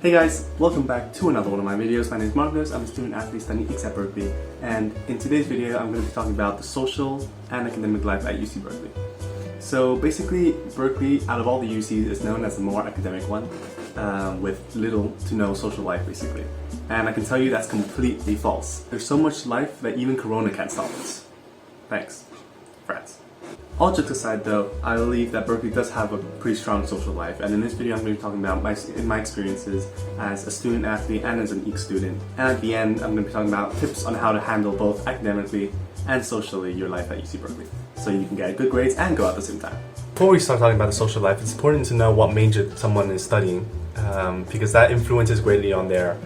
Hey guys, welcome back to another one of my videos. My name is Marcus. I'm a student athlete studying EECS at Berkeley, and in today's video I'm going to be talking about the social and academic life at UC Berkeley. So basically, Berkeley, out of all the UCs, is known as the more academic one, with little to no social life basically. And I can tell you that's completely false. There's so much life that even Corona can't stop us. Thanks, friends. All jokes aside though, I believe that Berkeley does have a pretty strong social life, and in this video I'm going to be talking about my experiences as a student athlete and as an EECS student. And at the end I'm going to be talking about tips on how to handle both academically and socially your life at UC Berkeley, so you can get good grades and go out at the same time. Before we start talking about the social life, it's important to know what major someone is studying, because that influences greatly on their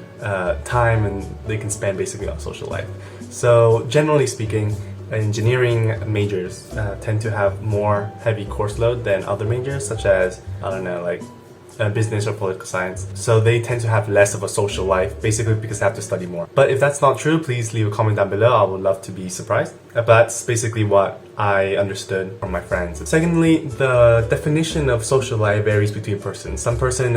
time and they can spend basically on social life. So generally speaking, engineering majors tend to have more heavy course load than other majors, such as, I don't know, like business or political science. So they tend to have less of a social life, basically because they have to study more. But if that's not true, please leave a comment down below. I would love to be surprised. But that's basically what I understood from my friends. Secondly, the definition of social life varies between persons. Some person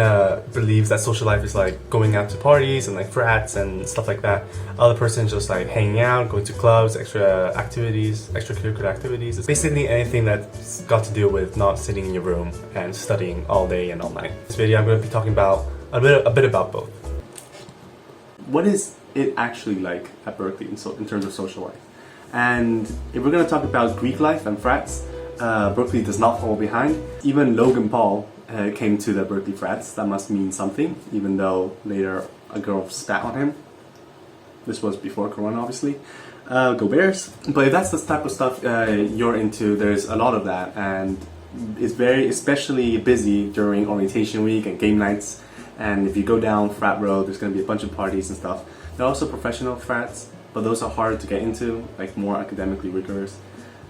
believes that social life is like going out to parties and like frats and stuff like that. Other person just like hanging out, going to clubs, extracurricular activities. It's basically anything that's got to do with not sitting in your room and studying all day and all night. In this video I'm going to be talking about a bit about both. What is it actually like at Berkeley in terms of social life? And if we're going to talk about Greek life and frats, Berkeley does not fall behind. Even Logan Paul came to the Berkeley frats. That must mean something, even though later a girl spat on him. This was before Corona, obviously. Go Bears. But if that's the type of stuff you're into, there's a lot of that, and it's especially busy during orientation week and game nights. And if you go down frat road, there's going to be a bunch of parties and stuff. There are also professional frats, but those are hard to get into, like more academically rigorous,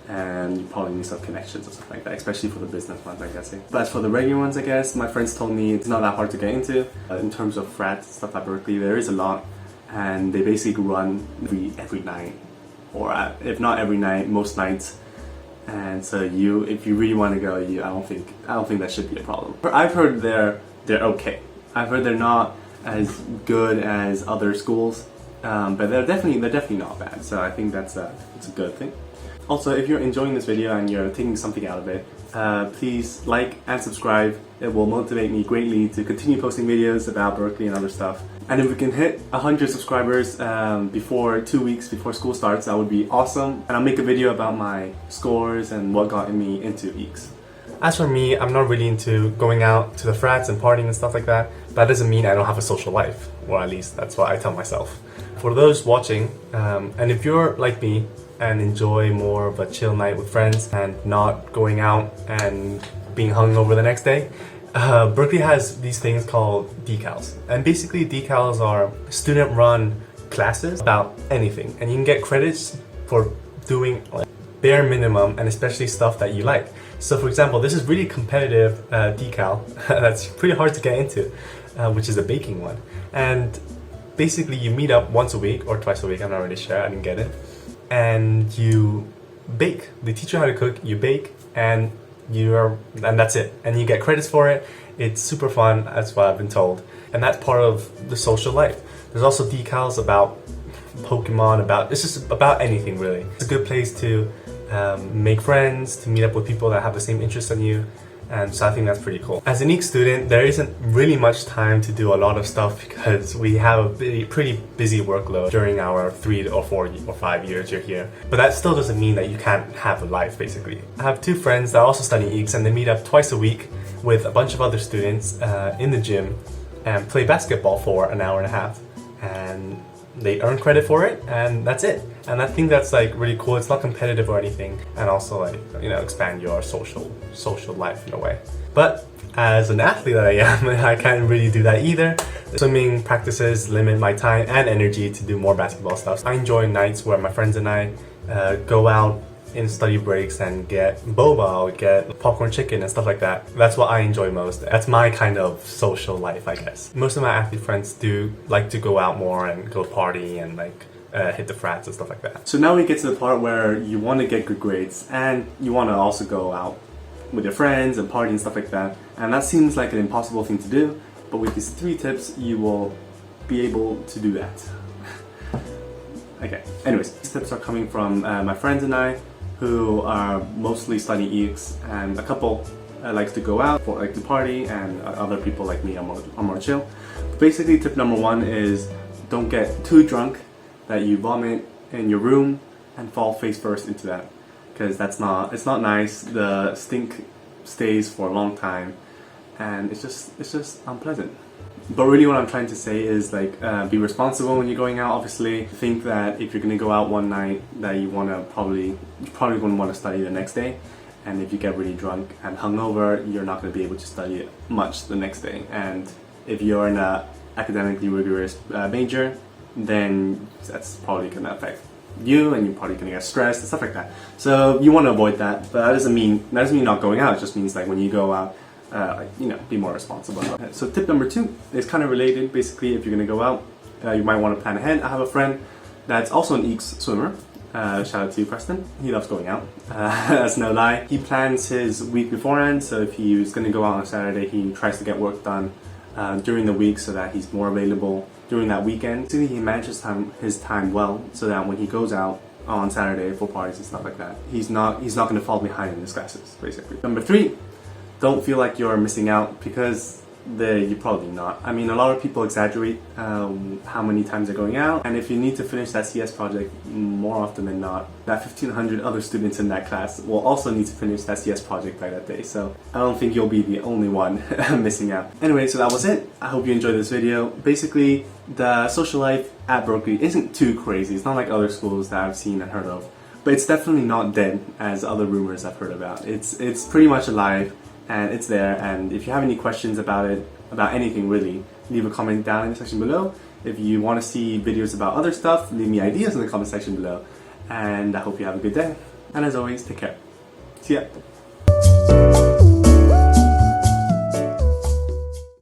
and you probably need some connections or something like that, especially for the business ones, I guess. But as for the regular ones, I guess, my friends told me it's not that hard to get into. In terms of frats and stuff at Berkeley, there is a lot, and they basically run every night, or if not every night, most nights. And so if you really want to go, I don't think that should be a problem. I've heard they're okay. I've heard they're not as good as other schools, but they're definitely not bad. So I think it's a good thing. Also, if you're enjoying this video and you're taking something out of it, please like and subscribe. It will motivate me greatly to continue posting videos about Berkeley and other stuff. And if we can hit 100 subscribers before 2 weeks before school starts, that would be awesome. And I'll make a video about my scores and what got me into EECS. As for me, I'm not really into going out to the frats and partying and stuff like that. That doesn't mean I don't have a social life, or at least that's what I tell myself. For those watching, and if you're like me and enjoy more of a chill night with friends and not going out and being hungover the next day, Berkeley has these things called decals. And basically decals are student-run classes about anything, and you can get credits for doing like bare minimum, and especially stuff that you like. So for example, this is really competitive decal that's pretty hard to get into, which is a baking one. And basically you meet up once a week or twice a week, I'm not really sure, I didn't get it, and you bake. They teach you how to cook, you bake, and that's it, and you get credits for it. It's super fun, that's what I've been told, and that's part of the social life. There's also decals about Pokemon, it's just about anything really. It's a good place to make friends, to meet up with people that have the same interests as you, and so I think that's pretty cool. As an EECS student, there isn't really much time to do a lot of stuff because we have a pretty busy workload during our 3 or 4 or 5 years you're here. But that still doesn't mean that you can't have a life, basically. I have 2 friends that also study EECS, and they meet up twice a week with a bunch of other students in the gym and play basketball for an hour and a half. And they earn credit for it, and that's it. And I think that's like really cool. It's not competitive or anything, and also like, you know, expand your social life in a way. But as an athlete that I am, I can't really do that either. Swimming practices limit my time and energy to do more basketball stuff. I enjoy nights where my friends and I go out in study breaks and get boba or get popcorn chicken and stuff like that. That's what I enjoy most. That's my kind of social life, I guess. Most of my athlete friends do like to go out more and go party and like hit the frats and stuff like that. So now we get to the part where you want to get good grades and you want to also go out with your friends and party and stuff like that. And that seems like an impossible thing to do. but with these 3 tips, you will be able to do that. Okay, anyways, these tips are coming from my friends and I, who are mostly studying EECS, and a couple likes to go out for like to party, and other people like me are more chill. Basically, tip number 1 is don't get too drunk that you vomit in your room and fall face first into that, because it's not nice. The stink stays for a long time, and it's just unpleasant. But really what I'm trying to say is like be responsible when you're going out. Obviously, think that if you're gonna go out one night, that you probably wouldn't want to study the next day, and if you get really drunk and hungover, you're not going to be able to study much the next day. And if you're in a academically rigorous major, then that's probably going to affect you, and you're probably going to get stressed and stuff like that. So you want to avoid that, but that doesn't mean not going out. It just means like when you go out, be more responsible. So tip number 2 is kind of related. Basically, if you're going to go out, you might want to plan ahead. I have a friend that's also an EECS swimmer. Shout out to you, Preston. He loves going out. That's no lie. He plans his week beforehand, so if he was going to go out on Saturday, he tries to get work done during the week so that he's more available during that weekend. So he manages his time well, so that when he goes out on Saturday for parties and stuff like that, he's not going to fall behind in his classes, basically. Number 3, don't feel like you're missing out, because you're probably not. I mean, a lot of people exaggerate how many times they're going out, and if you need to finish that CS project, more often than not, that 1,500 other students in that class will also need to finish that CS project by that day, so I don't think you'll be the only one missing out. Anyway, so that was it. I hope you enjoyed this video. Basically, the social life at Berkeley isn't too crazy. It's not like other schools that I've seen and heard of, but it's definitely not dead as other rumors I've heard about. It's pretty much alive, and it's there. And if you have any questions about it, about anything really, leave a comment down in the section below. If you want to see videos about other stuff, leave me ideas in the comment section below. And I hope you have a good day. And as always, take care. See ya.